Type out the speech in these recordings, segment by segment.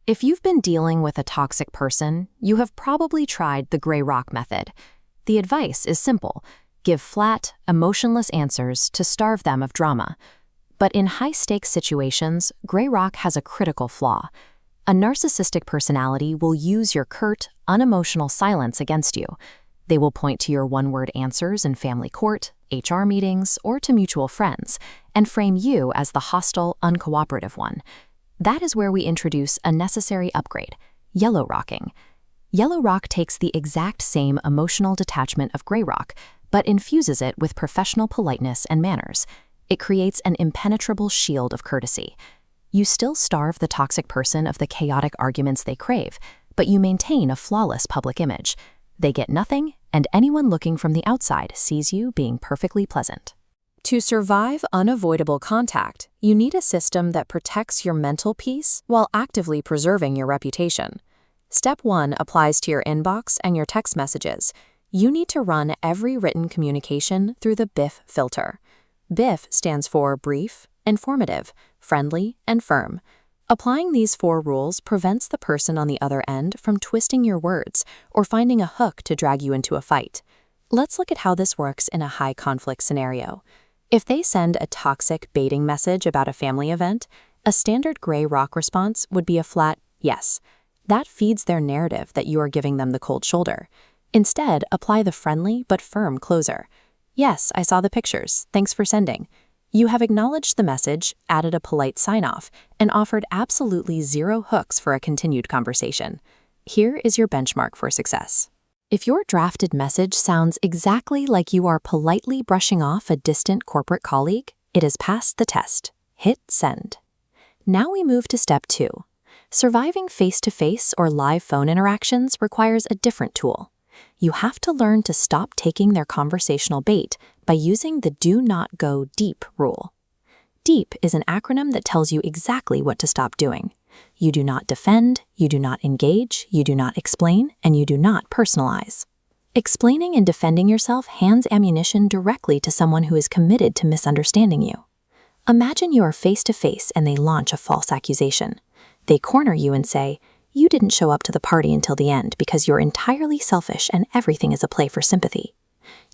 If you've been dealing with a toxic person, you have probably tried the gray rock method. The advice is simple: give flat, emotionless answers to starve them of drama. But in high-stakes situations, gray rock has a critical flaw. A narcissistic personality will use your curt, unemotional silence against you. They will point to your one-word answers in family court, HR meetings, or to mutual friends, and frame you as the hostile, uncooperative one. That is where we introduce a necessary upgrade: yellow rocking. Yellow rock takes the exact same emotional detachment of gray rock, but infuses it with professional politeness and manners. It creates an impenetrable shield of courtesy. You still starve the toxic person of the chaotic arguments they crave, but you maintain a flawless public image. They get nothing, and anyone looking from the outside sees you being perfectly pleasant. To survive unavoidable contact, you need a system that protects your mental peace while actively preserving your reputation. Step 1 applies to your inbox and your text messages. You need to run every written communication through the BIF filter. BIF stands for brief, informative, friendly, and firm. Applying these 4 rules prevents the person on the other end from twisting your words or finding a hook to drag you into a fight. Let's look at how this works in a high-conflict scenario. If they send a toxic baiting message about a family event, a standard gray rock response would be a flat yes. That feeds their narrative that you are giving them the cold shoulder. Instead, apply the friendly but firm closer. Yes, I saw the pictures. Thanks for sending. You have acknowledged the message, added a polite sign-off, and offered absolutely 0 hooks for a continued conversation. Here is your benchmark for success. If your drafted message sounds exactly like you are politely brushing off a distant corporate colleague, it has passed the test. Hit send. Now we move to step 2. Surviving face-to-face or live phone interactions requires a different tool. You have to learn to stop taking their conversational bait by using the do not go deep rule. DEEP is an acronym that tells you exactly what to stop doing. You do not defend, you do not engage, you do not explain, and you do not personalize. Explaining and defending yourself hands ammunition directly to someone who is committed to misunderstanding you. Imagine you are face-to-face and they launch a false accusation. They corner you and say, "You didn't show up to the party until the end because you're entirely selfish and everything is a play for sympathy."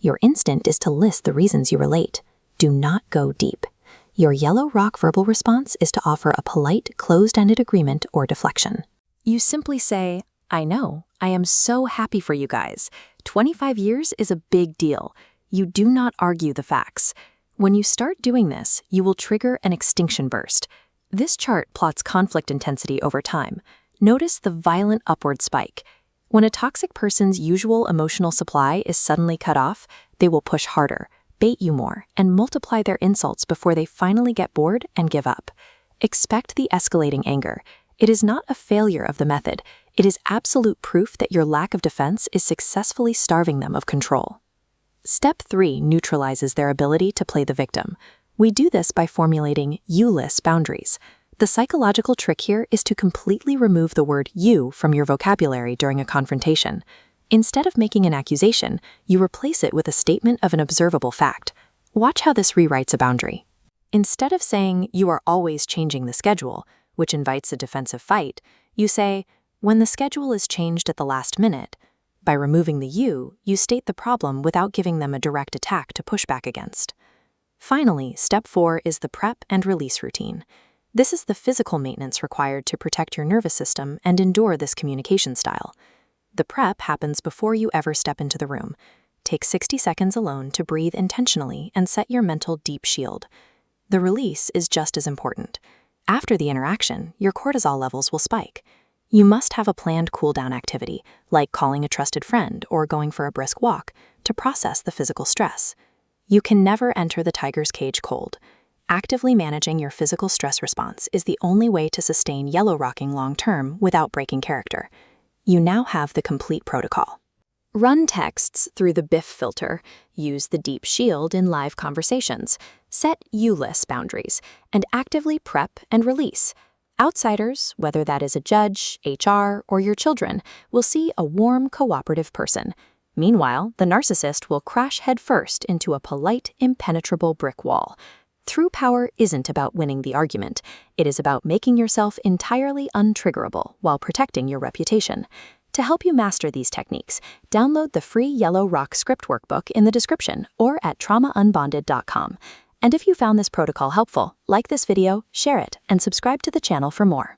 Your instinct is to list the reasons you were late. Do not go deep. Your yellow rock verbal response is to offer a polite, closed-ended agreement or deflection. You simply say, "I know, I am so happy for you guys. 25 years is a big deal." You do not argue the facts. When you start doing this, you will trigger an extinction burst. This chart plots conflict intensity over time. Notice the violent upward spike. When a toxic person's usual emotional supply is suddenly cut off, they will push harder, bait you more, and multiply their insults before they finally get bored and give up. Expect the escalating anger. It is not a failure of the method. It is absolute proof that your lack of defense is successfully starving them of control. Step 3 neutralizes their ability to play the victim. We do this by formulating you-less boundaries. The psychological trick here is to completely remove the word you from your vocabulary during a confrontation. Instead of making an accusation, you replace it with a statement of an observable fact. Watch how this rewrites a boundary. Instead of saying, "You are always changing the schedule," which invites a defensive fight, you say, "When the schedule is changed at the last minute." By removing the you state the problem without giving them a direct attack to push back against. Finally, step 4 is the prep and release routine. This is the physical maintenance required to protect your nervous system and endure this communication style. The prep happens before you ever step into the room. Take 60 seconds alone to breathe intentionally and set your mental deep shield. The release is just as important. After the interaction, your cortisol levels will spike. You must have a planned cool-down activity, like calling a trusted friend or going for a brisk walk, to process the physical stress. You can never enter the tiger's cage cold. Actively managing your physical stress response is the only way to sustain yellow rocking long-term without breaking character. You now have the complete protocol. Run texts through the BIF filter, use the deep shield in live conversations, set you-less boundaries, and actively prep and release. Outsiders, whether that is a judge, HR, or your children, will see a warm, cooperative person. Meanwhile, the narcissist will crash headfirst into a polite, impenetrable brick wall. True power isn't about winning the argument. It is about making yourself entirely untriggerable while protecting your reputation. To help you master these techniques, download the free Yellow Rock script workbook in the description or at traumaunbonded.com. And if you found this protocol helpful, like this video, share it, and subscribe to the channel for more.